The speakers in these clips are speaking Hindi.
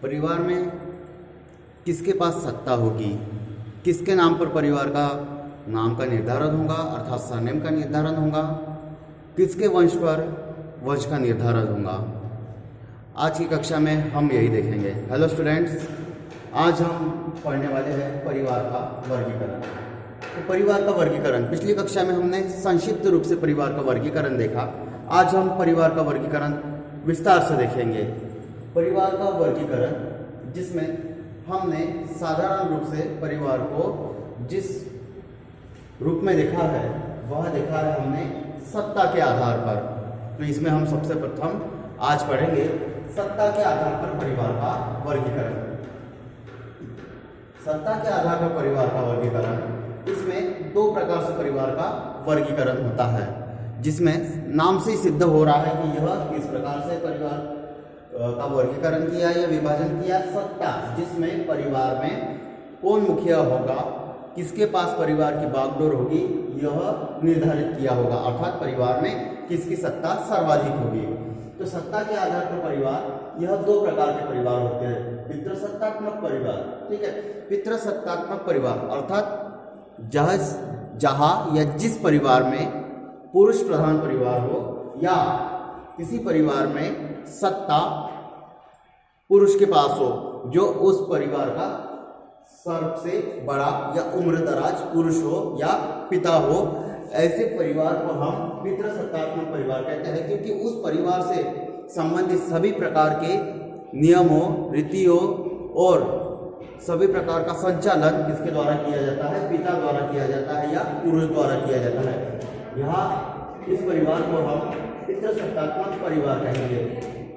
परिवार में किसके पास सत्ता होगी, किसके नाम पर परिवार का नाम का निर्धारण होगा अर्थात सरनेम का निर्धारण होगा, किसके वंश पर वंश का निर्धारण होगा। आज की कक्षा में हम यही देखेंगे। हेलो स्टूडेंट्स, आज हम पढ़ने वाले हैं परिवार का वर्गीकरण। तो परिवार का वर्गीकरण, पिछली कक्षा में हमने संक्षिप्त रूप से परिवार का वर्गीकरण देखा। आज हम परिवार का वर्गीकरण विस्तार से देखेंगे। परिवार का वर्गीकरण जिसमें हमने साधारण रूप से परिवार को जिस रूप में देखा है वह देखा है हमने सत्ता के आधार पर। तो इसमें हम सबसे प्रथम आज पढ़ेंगे सत्ता के आधार पर परिवार का वर्गीकरण। सत्ता के आधार पर परिवार का वर्गीकरण, इसमें दो प्रकार से परिवार का वर्गीकरण होता है, जिसमें नाम से ही सिद्ध हो रहा है कि यह किस प्रकार से परिवार का वर्गीकरण किया या विभाजन किया। सत्ता, जिसमें परिवार में कौन मुखिया होगा, किसके पास परिवार की बागडोर होगी, यह निर्धारित किया होगा, अर्थात परिवार में किसकी सत्ता सर्वाधिक होगी। तो सत्ता के आधार पर परिवार, यह दो प्रकार के परिवार होते हैं। पितृसत्तात्मक परिवार, ठीक है। पितृसत्तात्मक परिवार अर्थात जहाँ या जिस परिवार में पुरुष प्रधान परिवार हो या किसी परिवार में सत्ता पुरुष के पास हो, जो उस परिवार का सबसे बड़ा या उम्रदराज पुरुष हो या पिता हो, ऐसे परिवार को हम पितृसत्तात्मक परिवार कहते हैं, क्योंकि उस परिवार से संबंधित सभी प्रकार के नियमों, रीतियों और सभी प्रकार का संचालन किसके द्वारा किया जाता है, पिता द्वारा किया जाता है या पुरुष द्वारा किया जाता है। यहाँ इस परिवार को हम पितृसत्तात्मक परिवार कहेंगे।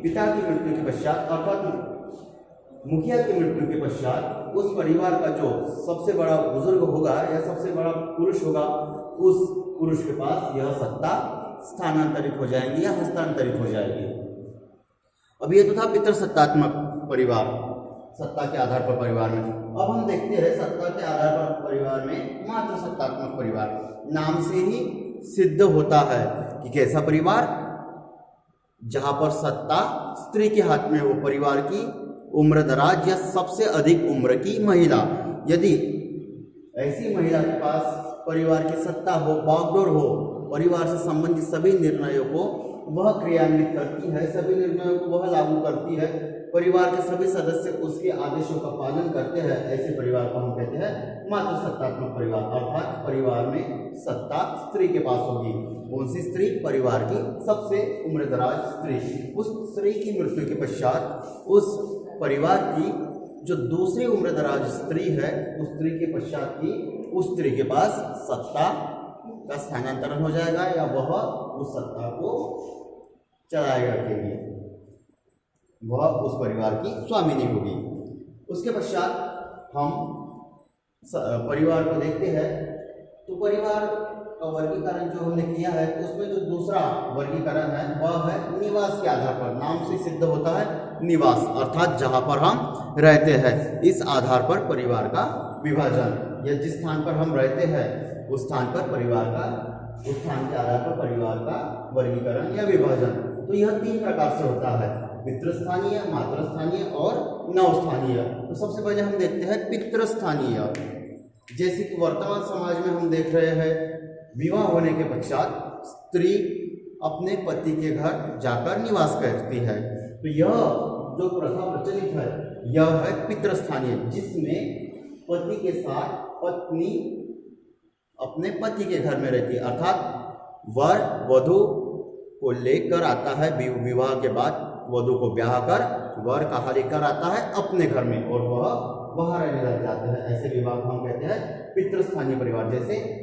पिता की मृत्यु के पश्चात अर्थात मुखिया की मृत्यु के पश्चात उस परिवार का जो सबसे बड़ा बुजुर्ग होगा या सबसे बड़ा पुरुष होगा, उस पुरुष के पास यह सत्ता स्थानांतरित हो जाएंगी या हस्तांतरित हो जाएगी। अब ये तो था पितृसत्तात्मक परिवार, सत्ता के आधार पर परिवार में। अब हम देखते हैं सत्ता के आधार पर परिवार में मातृसत्तात्मक परिवार। नाम से ही सिद्ध होता है कि कैसा परिवार, जहां पर सत्ता स्त्री के हाथ में हो, परिवार की उम्रदराज या सबसे अधिक उम्र की महिला। यदि ऐसी महिला के पास परिवार की सत्ता हो, बागडोर हो, परिवार से संबंधित सभी निर्णयों को वह क्रियान्वित करती है, सभी निर्णयों को वह लागू करती है, परिवार के सभी सदस्य उसके आदेशों का पालन करते हैं, ऐसे परिवार को हम कहते हैं मातृसत्तात्मक परिवार। अर्थात परिवार में सत्ता स्त्री के पास होगी। कौन सी स्त्री? परिवार की सबसे उम्रदराज स्त्री। उस स्त्री की मृत्यु के पश्चात उस परिवार की जो दूसरी उम्रदराज स्त्री है, उस स्त्री के पश्चात की उस स्त्री के पास सत्ता का स्थानांतरण हो जाएगा या वह उस सत्ता को चलाए रखेगी, वह उस परिवार की स्वामिनी होगी। उसके पश्चात हम परिवार को देखते हैं। तो परिवार का वर्गीकरण जो हमने किया है, उसमें जो दूसरा वर्गीकरण है वह है निवास के आधार पर। नाम से सिद्ध होता है निवास, अर्थात जहां पर हम रहते हैं, इस आधार पर परिवार का विभाजन, या जिस स्थान पर हम रहते हैं उस स्थान पर परिवार का, उस स्थान के आधार पर परिवार का वर्गीकरण या विभाजन। तो यह तीन प्रकार से होता है, पितृस्थानीय, मातृस्थानीय और नवस्थानीय। तो सबसे पहले हम देखते हैं पितृस्थानीय। जैसे कि वर्तमान समाज में हम देख रहे हैं, विवाह होने के पश्चात स्त्री अपने पति के घर जाकर निवास करती है। तो यह जो प्रथा प्रचलित है यह है पितृस्थानीय, जिसमें पति के साथ पत्नी अपने पति के घर में रहती है, अर्थात वर वधु को लेकर आता है विवाह के बाद, वधु को ब्याह कर वर कहा लेकर आता है अपने घर में और वह वहां रहने लग जाते हैं। ऐसे विवाह को हम कहते हैं पितृस्थानीय परिवार, जैसे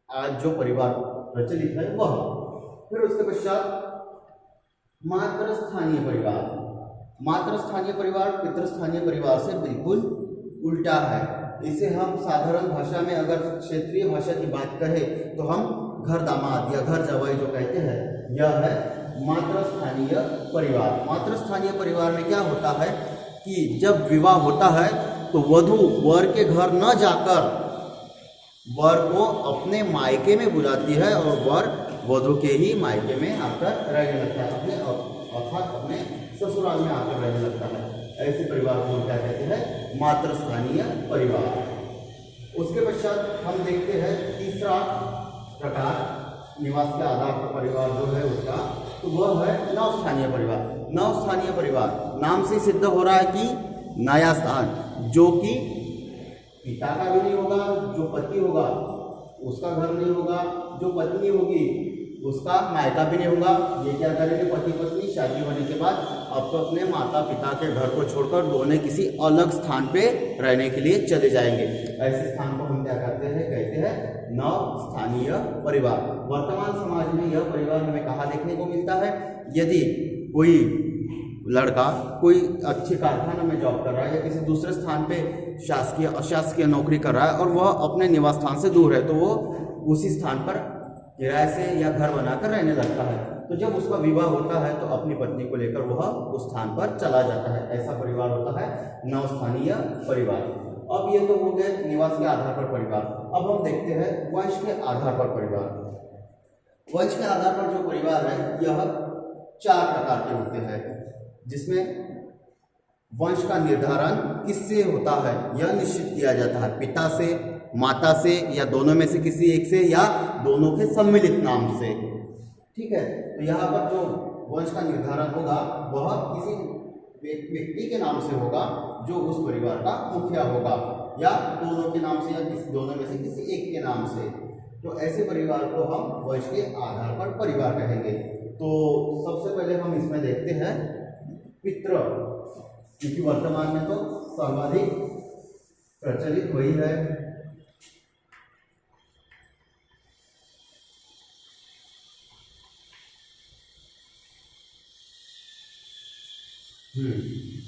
आज जो परिवार प्रचलित है वह। फिर उसके पश्चात मातृस्थानीय परिवार। मातृस्थानीय परिवार पितृस्थानीय परिवार से बिल्कुल उल्टा है। इसे हम साधारण भाषा में अगर क्षेत्रीय भाषा की बात करें तो हम घर दामाद या घर जवाई जो कहते हैं, यह है मातृस्थानीय परिवार। मातृस्थानीय परिवार में क्या होता है कि जब विवाह होता है तो वधु वर के घर न जाकर वर को अपने मायके में बुलाती है और वर वधु के ही मायके में आकर रहने लगता है, अपने अर्थात अपने ससुराल में आकर रहने लगता है। ऐसे परिवार को हम क्या कहते हैं? मातृस्थानीय परिवार। उसके पश्चात हम देखते हैं तीसरा प्रकार निवास के आधार पर परिवार जो है उसका, तो वह है नवस्थानीय परिवार। नवस्थानीय परिवार नाम से सिद्ध हो रहा है कि नया स्थान, जो कि पिता का भी नहीं होगा, जो पति होगा उसका घर नहीं होगा, जो पत्नी होगी उसका मायका भी नहीं होगा। ये क्या करेंगे? पति पत्नी शादी होने के बाद अब तो अपने माता पिता के घर को छोड़कर दोनों किसी अलग स्थान पे रहने के लिए चले जाएंगे। ऐसे स्थान को हम क्या करते हैं? कहते हैं नवस्थानीय परिवार। वर्तमान समाज में यह परिवार हमें कहाँ देखने को मिलता है? यदि कोई लड़का कोई अच्छे कारखाने में जॉब कर रहा है या किसी दूसरे स्थान पे शासकीय अशासकीय नौकरी कर रहा है और वह अपने निवास स्थान से दूर है, तो वो उसी स्थान पर किराए से या घर बनाकर रहने लगता है। तो जब उसका विवाह होता है तो अपनी पत्नी को लेकर वह उस स्थान पर चला जाता है। ऐसा परिवार होता है नवस्थानीय परिवार। अब ये तो हो गए निवास के आधार पर परिवार। अब हम देखते हैं वंश के आधार पर परिवार। वंश के आधार पर जो परिवार है यह 4 प्रकार के होते हैं, जिसमें वंश का निर्धारण किससे होता है? यह निश्चित किया जाता है पिता से, माता से, या दोनों में से किसी एक से, या दोनों के सम्मिलित नाम से। ठीक है, तो यहाँ पर जो वंश का निर्धारण होगा वह किसी व्यक्ति के नाम से होगा जो उस परिवार का मुखिया होगा, या दोनों के नाम से, या दोनों में से किसी एक के नाम से। तो ऐसे परिवार को हम वंश के आधार पर परिवार कहेंगे। तो सबसे पहले हम इसमें देखते हैं पितृ, क्योंकि वर्तमान में तो सर्वाधिक प्रचलित वही है।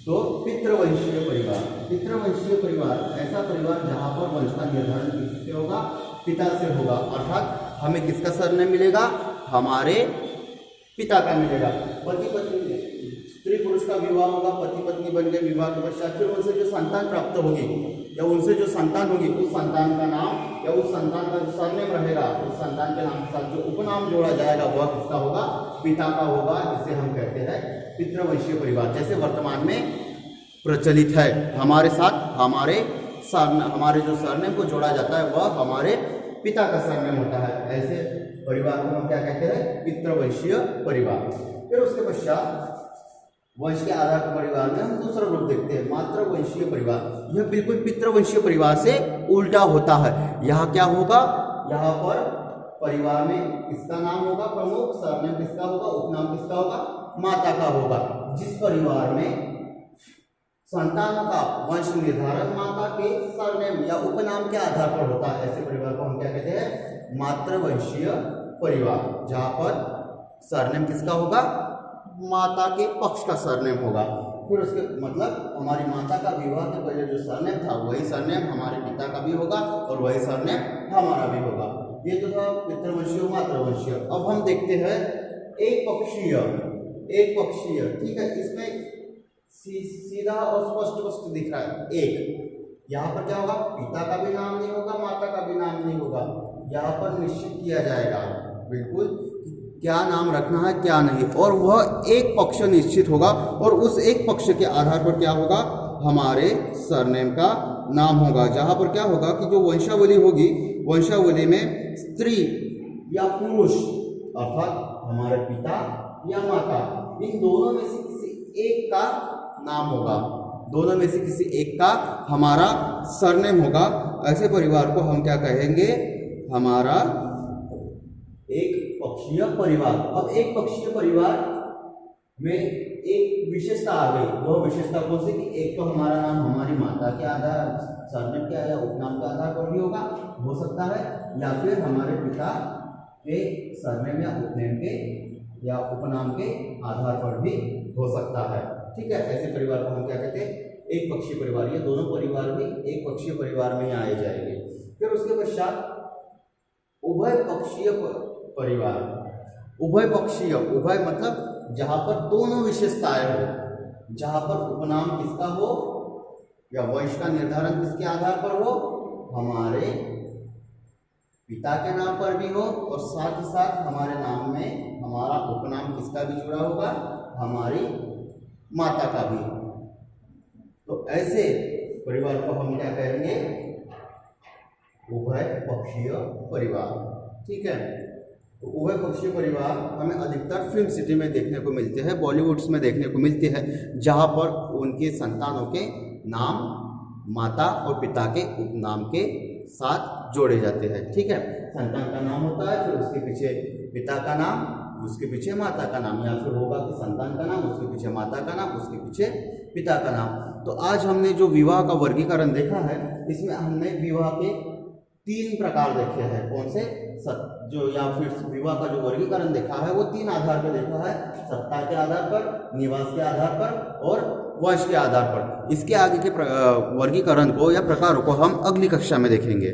तो पितृवंशीय परिवार। पितृवंशीय परिवार ऐसा परिवार जहां पर वंश का निर्धारण किससे होगा? पिता से होगा, अर्थात हमें किसका सरनेम मिलेगा? हमारे पिता का मिलेगा। पति पत्नी स्त्री पुरुष का विवाह होगा, पति पत्नी बन गए, विवाह के पश्चात फिर उनसे जो संतान प्राप्त होगी या उनसे जो संतान होगी उस संतान का नाम या उस संतान का जो सरनेम रहेगा उस संतान के नाम के साथ जो उपनाम जोड़ा जाएगा वह किसका होगा? पिता का होगा, जिसे हम कहते हैं पितृवंशीय परिवार। जैसे वर्तमान में प्रचलित है, हमारे साथ हमारे जो सरनेम को जोड़ा जाता है वह हमारे पिता का सरनेम होता है। ऐसे परिवार को हम क्या कहते हैं? पितृवंशीय परिवार। फिर उसके पश्चात वंश के आधार पर परिवार में हम दूसरा रूप देखते हैं मातृवंशीय परिवार। यह बिल्कुल पितृवंशीय परिवार से उल्टा होता है। यहाँ क्या होगा? यहाँ पर परिवार में किसका नाम होगा प्रमुख? सरनेम किसका होगा? उपनाम किसका होगा? माता का होगा। जिस परिवार में संतानों का वंश निर्धारण माता के सरनेम या उपनाम के आधार पर होता है, ऐसे परिवार को हम क्या कहते हैं? मातृवंशीय परिवार। जहाँ पर सरनेम किसका होगा? माता के पक्ष का सरनेम होगा। फिर उसके मतलब हमारी माता का विवाह के पहले जो सरनेम था वही सरनेम हमारे पिता का भी होगा और वही सरनेम हमारा भी होगा। ये तो था पितृवंशीय मातृवंशीय। अब हम देखते हैं एक पक्षीय। ठीक है, इसमें सीधा और स्पष्ट दिख रहा है एक। यहाँ पर क्या होगा? पिता का भी नाम नहीं होगा, माता का भी नाम नहीं होगा। यहाँ पर निश्चित किया जाएगा बिल्कुल क्या नाम रखना है क्या नहीं, और वह एक पक्ष निश्चित होगा और उस एक पक्ष के आधार पर क्या होगा? हमारे सरनेम का नाम होगा। जहाँ पर क्या होगा कि जो वंशावली होगी, वंशावली में स्त्री या पुरुष अर्थात हमारे पिता या माता, इन दोनों में से किसी एक का नाम होगा, दोनों में से किसी एक का हमारा सरनेम होगा। ऐसे परिवार को हम क्या कहेंगे? हमारा एक पक्षीय परिवार। अब एक पक्षीय परिवार में एक विशेषता आ गई। वह विशेषता कौन सी? कि एक तो हमारा नाम हमारी माता के आधार सरनेम के या उपनाम के आधार पर भी होगा, हो सकता है, या फिर हमारे पिता के सरनेम या उपनेम के या उपनाम के आधार पर भी हो सकता है। ठीक है, ऐसे परिवार को हम क्या कहते हैं? एक पक्षीय परिवार। ये दोनों परिवार भी एक पक्षीय परिवार में आए जाएंगे। फिर उसके पश्चात उभय पक्षीय परिवार। उभय पक्षीय, उभय मतलब जहां पर दोनों विशेषताएं हो, जहां पर उपनाम किसका हो या वंश का निर्धारण किसके आधार पर हो? हमारे पिता के नाम पर भी हो, और साथ ही साथ हमारे नाम में हमारा उपनाम किसका भी जुड़ा होगा? हमारी माता का भी। तो ऐसे परिवार को हम क्या कहेंगे? उभय पक्षीय परिवार। ठीक है, तो उभय पक्षीय परिवार हमें अधिकतर फिल्म सिटी में देखने को मिलते हैं, बॉलीवुड्स में देखने को मिलते हैं, जहाँ पर उनके संतानों के नाम माता और पिता के उपनाम के साथ जोड़े जाते हैं। ठीक है, संतान का नाम होता है, फिर उसके पीछे पिता का नाम, उसके पीछे माता का नाम, या फिर होगा कि संतान का नाम, उसके पीछे माता का नाम, उसके पीछे पिता का नाम। तो आज हमने जो विवाह का वर्गीकरण देखा है, इसमें हमने विवाह के 3 प्रकार देखे हैं। कौन से? जो या फिर विवाह का जो वर्गीकरण देखा है वो 3 आधार पर देखा है, सत्ता के आधार पर, निवास के आधार पर और वंश के आधार पर। इसके आगे के वर्गीकरण को या प्रकारों को हम अगली कक्षा में देखेंगे।